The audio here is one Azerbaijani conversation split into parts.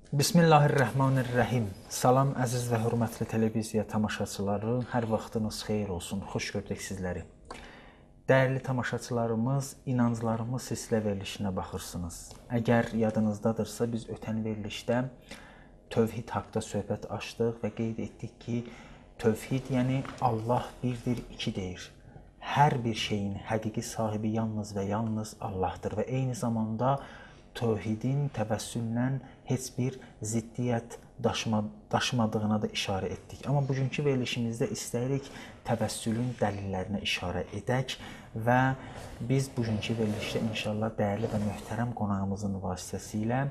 Bismillahirrahmanirrahim. Salam əziz və hörmətli televiziya tamaşaçıları, hər vaxtınız xeyir olsun, xoş gördük sizləri. Dəyərli tamaşaçılarımız, inanclarımız silsilə verilişinə baxırsınız. Əgər yadınızdadırsa, biz ötən verilişdə tövhid haqqında söhbət açdıq və qeyd etdik ki, tövhid yəni Allah birdir, iki deyir. Hər bir şeyin həqiqi sahibi yalnız və yalnız Allahdır və eyni zamanda tövhidin təvəssüllə heç bir ziddiyyət daşımadığına da işarə etdik. Amma bugünkü verilişimizdə istəyirik təvəssülün dəlillərinə işarə edək və biz bugünkü verilişdə inşallah dəyərli və möhtərəm qonağımızın vasitəsilə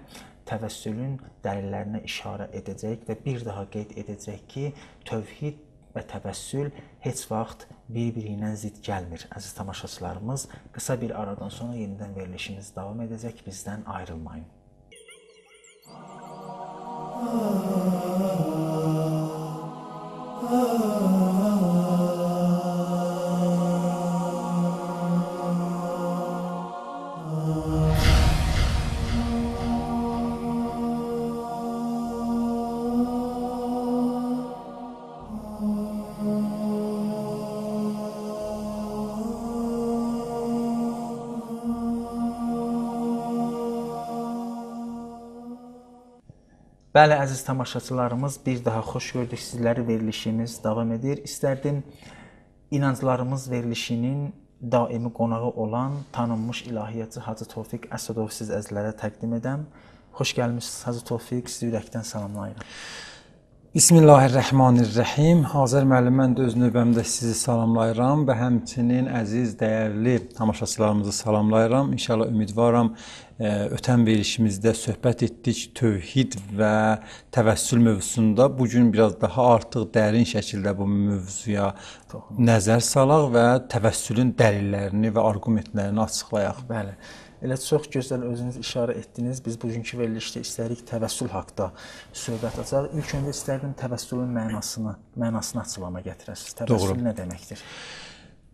təvəssülün dəlillərinə işarə edəcək və bir daha qeyd edəcək ki, tövhid və təvəssül heç vaxt bir-biri ilə zid gəlmir. Əziz tamaşaçılarımız, qısa bir aradan sonra yenidən verilişimiz davam edəcək. Bizdən ayrılmayın. Bəli, əziz tamaşaçılarımız, bir daha xoş gördük sizləri. Verilişimiz davam edir. İstərdim İnanclarımız verilişinin daimi qonağı olan tanınmış ilahiyyatçı Hacı Tofiq Əsədov siz əzizlərə təqdim edəm. Xoş gəlmişsiniz Hacı Tofiq, sizi ürəkdən salamlayıram. Bismillahirrahmanirrahim. Azər müəllim, mən də öz növbəmdə sizi salamlayıram və həmçinin əziz, dəyərli tamaşaçılarımızı salamlayıram. İnşallah ümidvaram, ötən verilişimizdə söhbət etdik tövhid və təvəssül mövzusunda. Bugün biraz daha artıq dərin şəkildə bu mövzuya nəzər salaq və təvəssülün dəlillərini və argumentlərini açıqlayaq. Bəli. Elə çox gözəl özünüz işarə etdiniz. Biz bugünkü verilişdə istəyirik təvəssül haqqında söhbət açaq. İlk öncə istərdim təvəssülün mənasını açıqlama gətirəsiniz. Təvəssül nə deməkdir?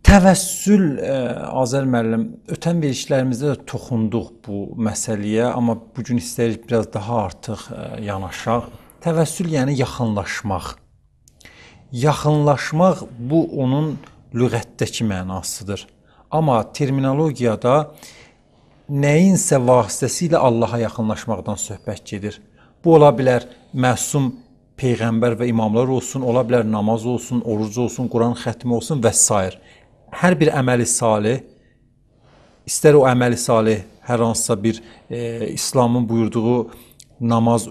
Təvəssül, Azər müəllim, ötən verilişlərimizdə də toxunduq bu məsələyə, amma bugün istəyirik biraz daha artıq yanaşaq. Təvəssül yəni yaxınlaşmaq. Yaxınlaşmaq bu onun lüğətdəki mənasıdır. Amma terminologiyada nəyinsə vasitəsilə Allaha yaxınlaşmaqdan söhbət gedir. Bu ola bilər məsum peyğəmbər və imamlar olsun, ola bilər namaz olsun, oruc olsun, Quran xətmi olsun və s. Hər bir əməli salih, istər o əməli salih hər hansısa bir İslamın buyurduğu namaz,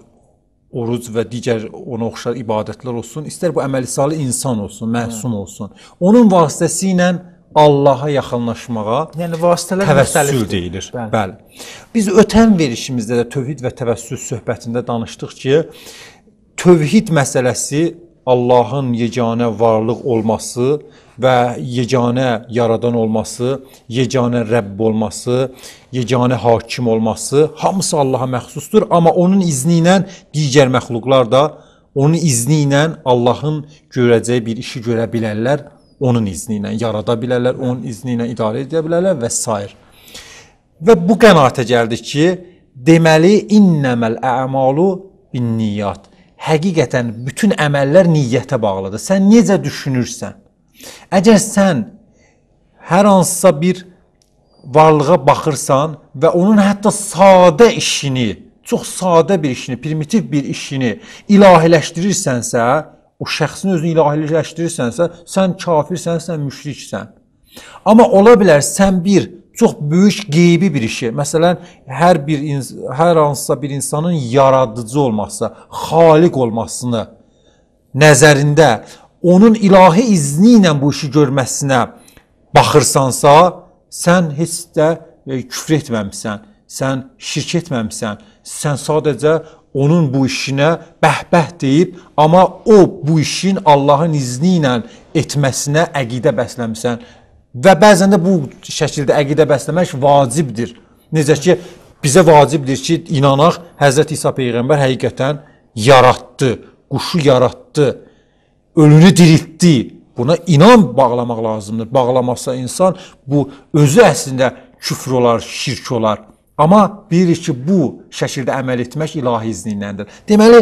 oruc və digər ona oxşar ibadətlər olsun, istər bu əməli salih insan olsun, məsum olsun. Onun vasitəsilə Allaha yaxınlaşmağa yəni təvəssül deyilir. Bəli. Biz ötən verilişimizdə də tövhid və təvəssül söhbətində danışdıq ki, tövhid məsələsi Allahın yeganə varlıq olması və yeganə yaradan olması, yeganə Rəbb olması, yeganə hakim olması hamısı Allaha məxsusdur. Amma onun izni ilə digər məxluqlar da onun izni ilə Allahın görəcəyi bir işi görə bilərlər. Onun izni ilə yarada bilərlər, onun izni ilə idarə edə bilərlər və s. Və bu qənaətə gəldik ki, deməli, innəməl ə'malu bin niyyat. Həqiqətən bütün əməllər niyyətə bağlıdır. Sən necə düşünürsən? Əgər sən hər hansısa bir varlığa baxırsan və onun hətta sadə işini, çox sadə bir işini, primitiv bir işini ilahiləşdirirsənsə, o şəxsin özünü ilahiləşdirirsənsə, sən kafirsən, sən müşriksən. Amma ola bilər sən bir çox böyük qeybi bir işi, məsələn, hər hansısa bir insanın yaradıcı olması, xaliq olmasını nəzərində onun ilahi izni ilə bu işi görməsinə baxırsansa, sən heç də küfr etməmisən, sən şirk etməmisən, sən sadəcə onun bu işinə bəhbəh deyib, amma o bu işin Allahın izni ilə etməsinə əqidə bəsləmisən. Və bəzən də bu şəkildə əqidə bəsləmək vacibdir. Necə ki, bizə vacibdir ki, inanaq, Həzrət İsa Peyğəmbər həqiqətən yaratdı, quşu yaratdı, ölünü diriltdi. Buna inan bağlamaq lazımdır. Bağlamasa insan bu özü əslində küfr olar, şirk olar. Amma bilirik ki, bu şəkildə əməl etmək ilahi izni iləndir. Deməli,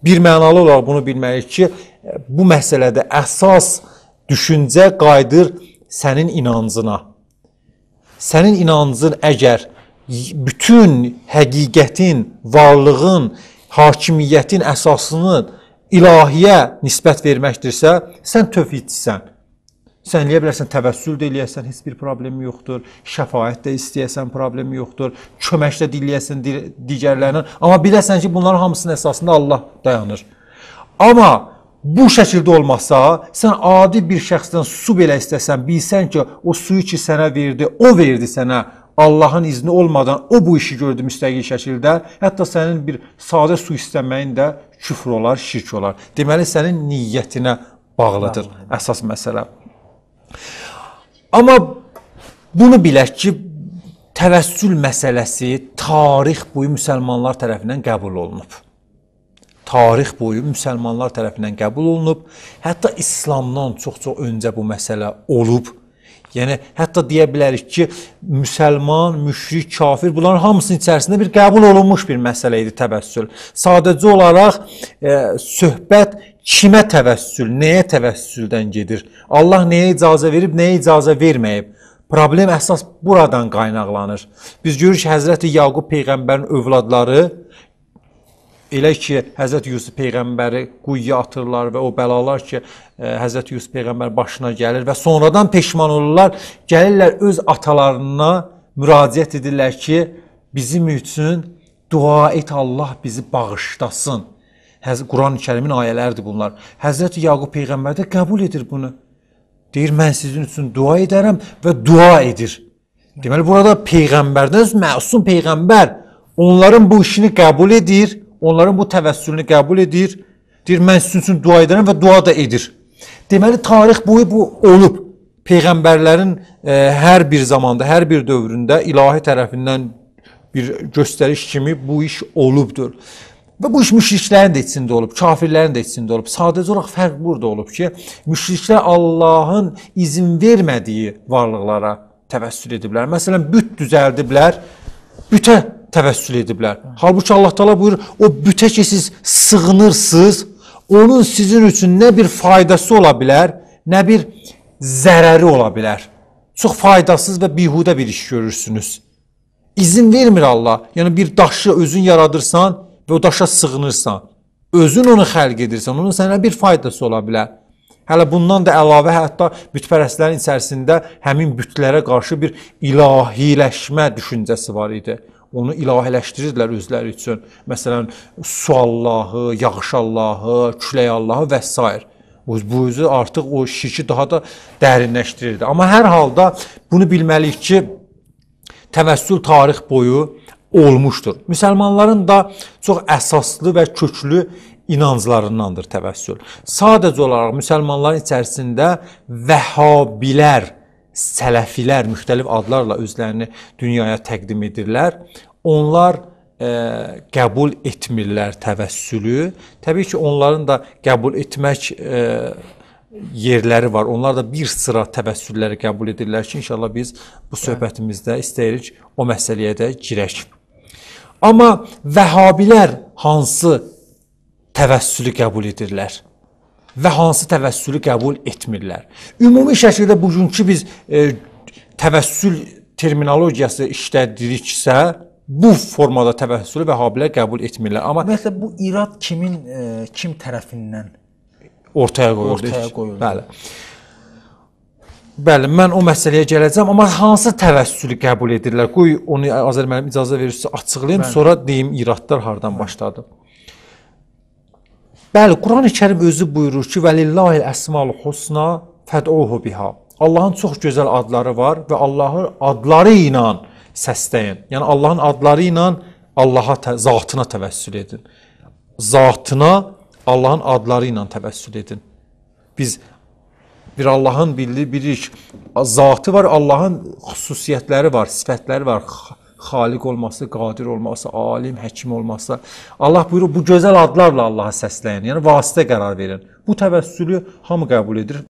bir mənalı olaraq bunu bilməliyik ki, bu məsələdə əsas düşüncə qayıdır sənin inancına. Sənin inancın əgər bütün həqiqətin, varlığın, hakimiyyətin əsasını ilahiyə nisbət verməkdirsə, sən tövhidçisən. Sən eləyə bilərsən, təvəssül də eləyəsən, heç bir problemi yoxdur. Şəfaət də istəyəsən, problemi yoxdur. Kömək də diləyəsən digərlərindən. Amma biləsən ki, bunların hamısının əsasında Allah dayanır. Amma bu şəkildə olmasa, sən adi bir şəxsdən su belə istəsən, bilsən ki, o suyu ki sənə verdi, o verdi sənə. Allahın izni olmadan o bu işi gördü müstəqil şəkildə. Hətta sənin bir sadə su istəməyin də küfr olar, şirk olar. Deməli, sənin niyyətinə bağlıdır əsas məsələ. Amma bunu bilək ki, təvəssül məsələsi tarix boyu müsəlmanlar tərəfindən qəbul olunub. Tarix boyu müsəlmanlar tərəfindən qəbul olunub. Hətta İslamdan çox-çox öncə bu məsələ olub. Yəni, hətta deyə bilərik ki, müsəlman, müşrik, kafir, bunların hamısının içərisində bir qəbul olunmuş bir məsələ idi təvəssül. Sadəcə olaraq söhbət kimə təvəssül, nəyə təvəssüldən gedir? Allah nəyə icazə verib, nəyə icazə verməyib? Problem əsas buradan qaynaqlanır. Biz görürük ki, Həzrəti Yaqub Peyğəmbərin övladları elə ki, Həzrəti Yusuf Peyğəmbəri quyuya atırlar və o bəlalar ki, Həzrəti Yusuf Peyğəmbər başına gəlir və sonradan peşman olurlar, gəlirlər öz atalarına müraciət edirlər ki, bizim üçün dua et, Allah bizi bağışlasın. Quran-ı Kərimin ayələridir bunlar. Həzrəti Yaqub Peyğəmbər də qəbul edir bunu. Deyir, mən sizin üçün dua edərəm və dua edir. Deməli, burada Peyğəmbərdən məsum Peyğəmbər onların bu işini qəbul edir, onların bu təvəssülünü qəbul edir. Deyir, mən sizin üçün dua edərəm və dua da edir. Deməli, tarix boyu bu olub. Peyğəmbərlərin hər bir zamanda, hər bir dövründə ilahi tərəfindən bir göstəriş kimi bu iş olubdur. Və bu iş müşriklərin də içində olub, kafirlərin də içində olub. Sadəcə olaraq fərq burada olub ki, müşriklər Allahın izin vermədiyi varlıqlara təvəssül ediblər. Məsələn, büt düzəldiblər, bütə təvəssül ediblər. Halbuki Allah Teala buyurur, o bütə ki siz sığınırsınız, onun sizin üçün nə bir faydası ola bilər, nə bir zərəri ola bilər. Çox faydasız və bihudə bir iş görürsünüz. İzin vermir Allah. Yəni bir daşı özün yaradırsan və o daşa sığınırsan, özün onu xəlq edirsən, onun sənə bir faydası ola bilər. Hələ bundan da əlavə, hətta bütpərəstlərin içərisində həmin bütlərə qarşı bir ilahiləşmə düşüncəsi var idi. Onu ilahiləşdirirdilər özləri üçün. Məsələn, su Allahı, yağış Allahı, külək Allahı və s. Bu özü artıq o şirki daha da dərinləşdirirdi. Amma hər halda bunu bilməliyik ki, təvəssül tarix boyu olmuşdur. Müsəlmanların da çox əsaslı və köklü inanclarındandır təvəssül. Sadəcə olaraq müsəlmanların içərisində vəhhabilər, sələfilər müxtəlif adlarla özlərini dünyaya təqdim edirlər. Onlar qəbul etmirlər təvəssülü. Təbii ki, onların da qəbul etmək yerləri var. Onlar da bir sıra təvəssülləri qəbul edirlər ki, inşallah biz bu söhbətimizdə istəyirik o məsələyə də girək. Amma vəhhabilər hansı təvəssülü qəbul edirlər və hansı təvəssülü qəbul etmirlər? Ümumi şəkildə bugünkü biz təvəssül terminologiyası işlədiriksə, bu formada təvəssülü vəhhabilər qəbul etmirlər. Amma məsələn, bu irad kim tərəfindən ortaya qoyulur? Bəli. Bəli, mən o məsələyə gələcəm, amma hansı təvəssülü qəbul edirlər? Qoy onu Azər müəllim icazə verirsə açıqlayım, sonra deyim iradlar hardan başladı. Bəli, Quran-ı Kərim özü buyurur ki, "Vəlillahil əsmaul husna fəd'uhu biha." Allahın çox gözəl adları var və Allahın adları ilə səsləyin. Yəni Allahın adları ilə Allaha zatına təvəssül edin. Zatına Allahın adları ilə təvəssül edin. Biz bir Allahın bilirik, zatı var, Allahın xüsusiyyətləri var, sifətləri var. Xaliq olması, qadir olması, alim, həkim olması. Allah buyurur, bu gözəl adlarla Allaha səsləyin, yəni vasitə qərar verin. Bu təvəssülü hamı qəbul edir.